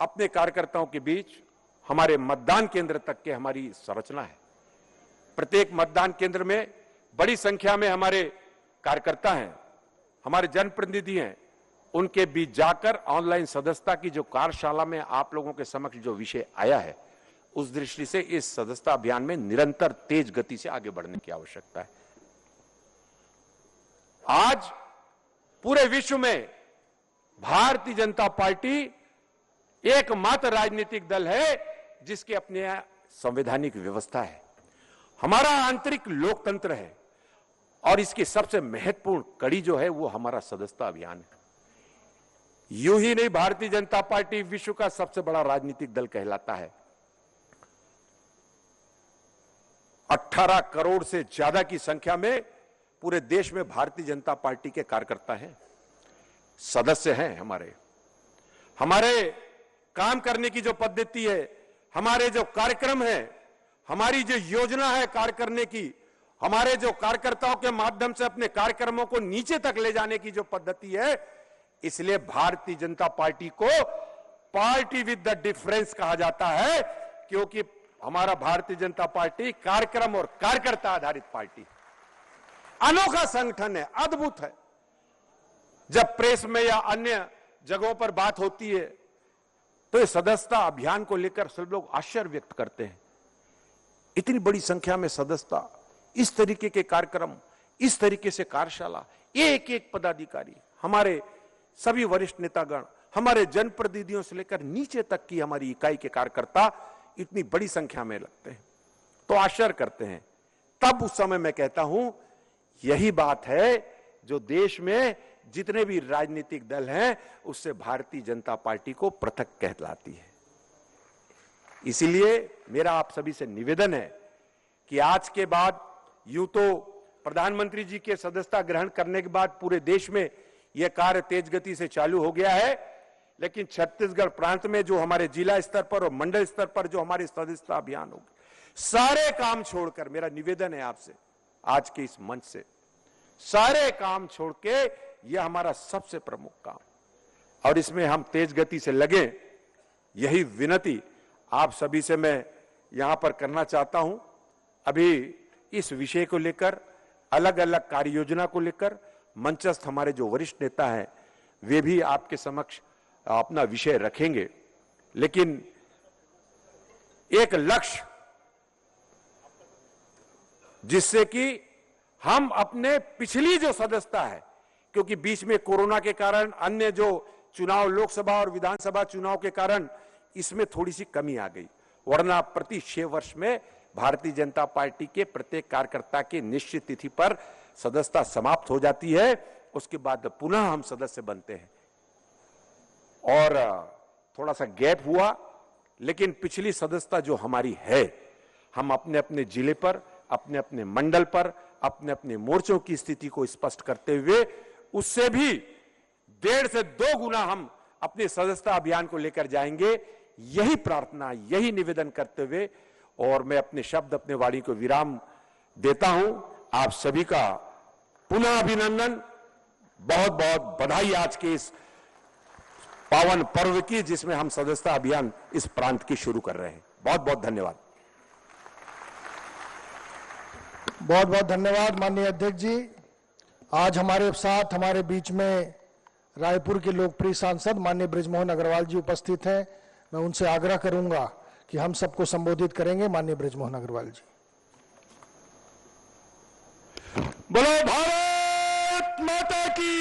अपने कार्यकर्ताओं के बीच हमारे मतदान केंद्र तक के हमारी संरचना है। प्रत्येक मतदान केंद्र में बड़ी संख्या में हमारे कार्यकर्ता हैं, हमारे जनप्रतिनिधि हैं, उनके बीच जाकर ऑनलाइन सदस्यता की जो कार्यशाला में आप लोगों के समक्ष जो विषय आया है, उस दृष्टि से इस सदस्यता अभियान में निरंतर तेज गति से आगे बढ़ने की आवश्यकता है। आज पूरे विश्व में भारतीय जनता पार्टी एकमात्र राजनीतिक दल है जिसके अपने संवैधानिक व्यवस्था है, हमारा आंतरिक लोकतंत्र है और इसकी सबसे महत्वपूर्ण कड़ी जो है वो हमारा सदस्यता अभियान है। यूं ही नहीं, भारतीय जनता पार्टी विश्व का सबसे बड़ा राजनीतिक दल कहलाता है। 18 करोड़ से ज्यादा की संख्या में पूरे देश में भारतीय जनता पार्टी के कार्यकर्ता हैं, सदस्य हैं। हमारे काम करने की जो पद्धति है, हमारे जो कार्यक्रम है, हमारी जो योजना है कार्य करने की, हमारे जो कार्यकर्ताओं के माध्यम से अपने कार्यक्रमों को नीचे तक ले जाने की जो पद्धति है, इसलिए भारतीय जनता पार्टी को पार्टी विद द डिफरेंस कहा जाता है, क्योंकि हमारा भारतीय जनता पार्टी कार्यक्रम और कार्यकर्ता आधारित पार्टी, अनोखा संगठन है, अद्भुत है। जब प्रेस में या अन्य जगहों पर बात होती है तो ये सदस्यता अभियान को लेकर सब लोग आश्चर्य व्यक्त करते हैं। इतनी बड़ी संख्या में सदस्यता, इस तरीके के कार्यक्रम, इस तरीके से कार्यशाला, एक एक पदाधिकारी, हमारे सभी वरिष्ठ नेतागण, हमारे जनप्रतिनिधियों से लेकर नीचे तक की हमारी इकाई के कार्यकर्ता इतनी बड़ी संख्या में लगते हैं तो आश्चर्य करते हैं। तब उस समय मैं कहता हूं, यही बात है जो देश में जितने भी राजनीतिक दल हैं उससे भारतीय जनता पार्टी को पृथक कहलाती है। इसीलिए मेरा आप सभी से निवेदन है कि आज के बाद, यूं तो प्रधानमंत्री जी के सदस्यता ग्रहण करने के बाद पूरे देश में यह कार्य तेज गति से चालू हो गया है, लेकिन छत्तीसगढ़ प्रांत में जो हमारे जिला स्तर पर और मंडल स्तर पर जो हमारे सदस्यता अभियान होगा, सारे काम छोड़कर, मेरा निवेदन है आपसे आज के इस मंच से, सारे काम छोड़ के यह हमारा सबसे प्रमुख काम, और इसमें हम तेज गति से लगे, यही विनती आप सभी से मैं यहां पर करना चाहता हूं। अभी इस विषय को लेकर, अलग अलग कार्य योजना को लेकर मंचस्थ हमारे जो वरिष्ठ नेता हैं वे भी आपके समक्ष अपना विषय रखेंगे, लेकिन एक लक्ष्य जिससे कि हम अपने पिछली जो सदस्यता है, क्योंकि बीच में कोरोना के कारण, अन्य जो चुनाव, लोकसभा और विधानसभा चुनाव के कारण इसमें थोड़ी सी कमी आ गई, वरना प्रति 6 वर्ष में भारतीय जनता पार्टी के प्रत्येक कार्यकर्ता की निश्चित तिथि पर सदस्यता समाप्त हो जाती है, उसके बाद पुनः हम सदस्य बनते हैं। और थोड़ा सा गैप हुआ, लेकिन पिछली सदस्यता जो हमारी है, हम अपने अपने जिले पर, अपने अपने मंडल पर, अपने अपने मोर्चों की स्थिति को स्पष्ट करते हुए उससे भी 1.5 से 2 गुना हम अपने सदस्यता अभियान को लेकर जाएंगे। यही प्रार्थना, यही निवेदन करते हुए और मैं अपने शब्द, अपने वाणी को विराम देता हूं। आप सभी का पुनः अभिनंदन, बहुत बहुत बधाई आज के इस पावन पर्व की, जिसमें हम सदस्यता अभियान इस प्रांत की शुरू कर रहे हैं। बहुत बहुत धन्यवाद। बहुत बहुत धन्यवाद माननीय अध्यक्ष जी। आज हमारे साथ, हमारे बीच में रायपुर के लोकप्रिय सांसद माननीय बृजमोहन अग्रवाल जी उपस्थित हैं। मैं उनसे आग्रह करूंगा कि हम सबको संबोधित करेंगे। माननीय बृजमोहन अग्रवाल जी। बोलो भारत माता की।